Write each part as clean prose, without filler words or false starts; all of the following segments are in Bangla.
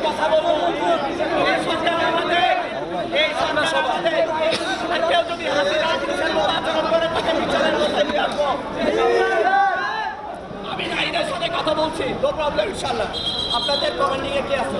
কথা বলবো এই সরকার আমাদের আর কেউ যদি হাসিনা পুলিশের মতো আচরণ করে তাকে বিচারের মধ্যে নিয়ে আসবো। আমি নাহিদের সাথে কথা বলছি, নো প্রবলেম ইনশাআল্লাহ। আপনাদের কমান্ডিং এ কে আছে?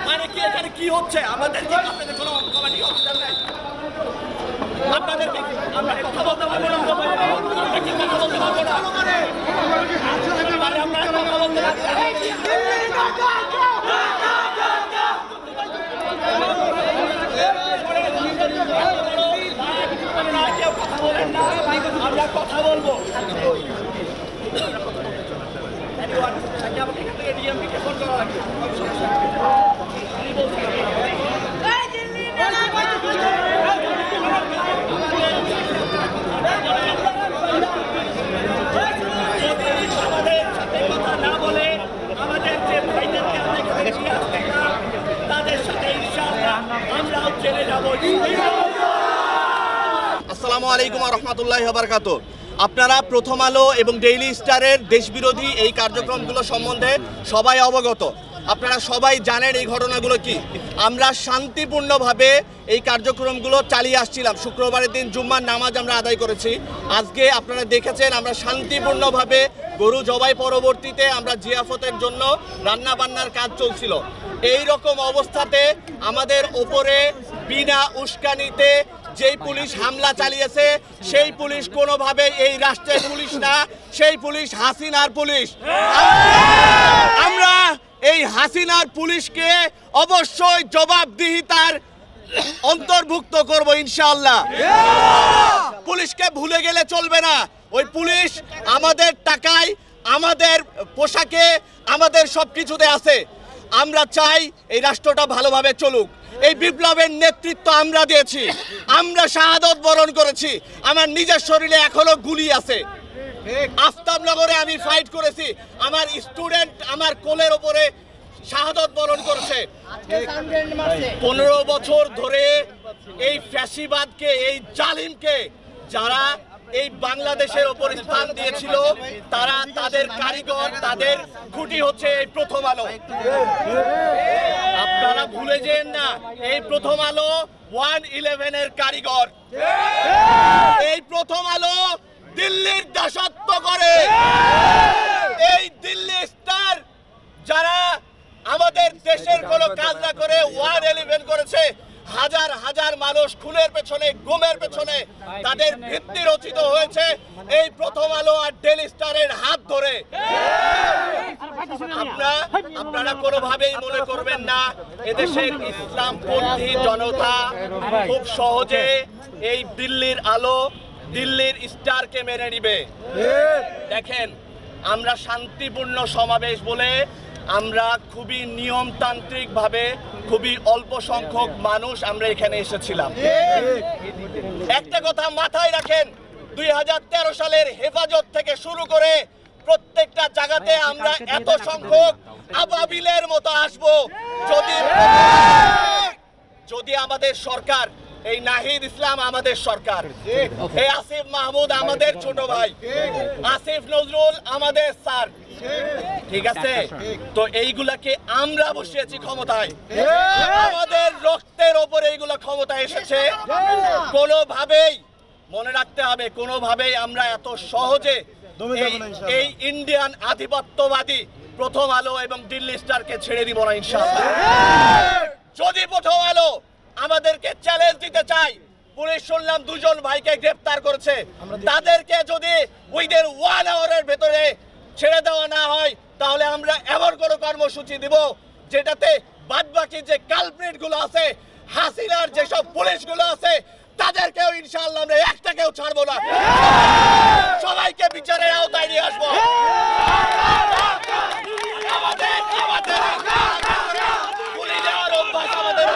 মানে কি এখানে কি হচ্ছে? আমাদের কি আপনাদের কোনো কমিটি অফিসার নাই? আপনাদেরকে আমরা কথা বলতে পারবো না, আমরা কি কথা বলতে পারবো না? আমরা কথা বলতে কেউ কথা বলেন না, আমরা কথা বলবো। আমাদের সাথে কথা না বলে আমাদের যে ভাইদেরকে তাদের সাথে ইনশাআল্লাহ আমরাও চলে যাবো। আসসালামু আলাইকুম ওয়া রাহমাতুল্লাহি ওয়া বারাকাতুহু। আপনারা প্রথম আলো এবং ডেইলি স্টারের দেশবিরোধী এই কার্যক্রমগুলো সম্বন্ধে সবাই অবগত। আপনারা সবাই জানেন এই ঘটনাগুলো কি। আমরা শান্তিপূর্ণভাবে এই কার্যক্রমগুলো চালিয়ে আসছিলাম। শুক্রবারের দিন জুম্মার নামাজ আমরা আদায় করেছি। আজকে আপনারা দেখেছেন আমরা শান্তিপূর্ণভাবে গরু জবাই পরবর্তীতে আমরা জিয়াফতের জন্য রান্নাবান্নার কাজ চলছিল। এই রকম অবস্থাতে আমাদের ওপরে বিনা উস্কানিতে যেই পুলিশ হামলা চালিয়েছে সেই পুলিশ কোনোভাবে এই রাষ্ট্রের পুলিশ না, সেই পুলিশ হাসিনার পুলিশ। আমরা এই হাসিনার পুলিশকে অবশ্যই জবাবদিহিতার অন্তর্ভুক্ত করব ইনশাআল্লাহ। পুলিশকে ভুলে গেলে চলবে না। ওই পুলিশ আমাদের টাকায়, আমাদের পোশাকে, আমাদের সবকিছুতে আছে। আমরা চাই এই রাষ্ট্রটা ভালোভাবে চলুক। এই বিপ্লবের নেতৃত্ব আমরা দিয়েছি, আমরা শাহাদত বরণ করেছি। আমার নিজের শরীরে এখনো গুলি আছে। আফতাবনগরে আমি ফাইট করেছি, আমার স্টুডেন্ট আমার কোলের ওপরে শাহাদত বরণ করেছে। 15 বছর ধরে এই ফ্যাসিবাদকে, এই জালিমকে যারা এই বাংলাদেশের ওপর স্থান দিয়েছিল, তারা তাদের কারিগর, তাদের খুঁটি হচ্ছে এই প্রথম আলো। আপনারা ভুলে যেন না, এই প্রথম আলো 111 এর কারিগর। এই প্রথম আলো দিল্লির দাসত্ব করে। এই দিল্লি স্টার যারা আমাদের দেশের কোনো কাজ না করে 111 করেছে, হাজার হাজার মানুষ খুনের পেছনে, গুমের পেছনে তাদের ভিত্তি রচিত হয়েছে এই প্রথম আলো আর ডেইলি স্টারের হাত ধরে। আপনারা কোনোভাবেই মনে করবেন না এদেশের ইসলামপন্থী জনতা খুব সহজে এই দিল্লির আলো, দিল্লির স্টারকে মেনে নিবে। দেখেন, আমরা শান্তিপূর্ণ সমাবেশ বলে আমরা খুবই নিয়মতান্ত্রিক ভাবে খুবই অল্প সংখ্যক মানুষ আমরা এখানে এসেছিলাম। একটা কথা মাথায় রাখেন, 2013 সালের হেফাজত থেকে শুরু করে প্রত্যেকটা জায়গাতে আমরা এত সংখ্যক আবাবিলের মতো আসবো যদি আমাদের সরকার, এই নাহিদ ইসলাম আমাদের সরকার, এই আসিফ মাহমুদ আমাদের ছোট ভাই, আসিফ নজরুল আমাদের স্যার, ঠিক আছে? তো এইগুলাকে আমরা বসিয়েছি ক্ষমতায়, আমাদের রক্তের ওপরে এইগুলা ক্ষমতায় এসেছে। কোনোভাবেই মনে রাখতে হবে, কোনোভাবেই আমরা এত সহজে এই ইন্ডিয়ান আধিপত্যবাদী প্রথম আলো এবং দিল্লি স্টারকে ছেড়ে দিব না ইনশাআল্লাহ। যদি প্রথম আলো আমাদেরকে চ্যালেঞ্জ দিতে চাই, পুলিশ শুনলাম 2 জন ভাইকে গ্রেফতার করেছে, তাদেরকে যদি উইদিন 1 আওয়ারের ভেতরে ছেড়ে দেওয়া না হয়, তাহলে আমরা এমন কোনো কর্মসূচি দিব যেটাতে বাদবাকি যে কালপ্রিট গুলো আছে, হাসিনার যেসব পুলিশগুলো আছে, তাদেরকেও ইনশাআল্লাহ আমরা একটাকেও ছাড়বো না, সবাইকে বিচারের আওতায় নিয়ে আসবো। পুলিশ যাওয়ার অভ্যাস আমাদের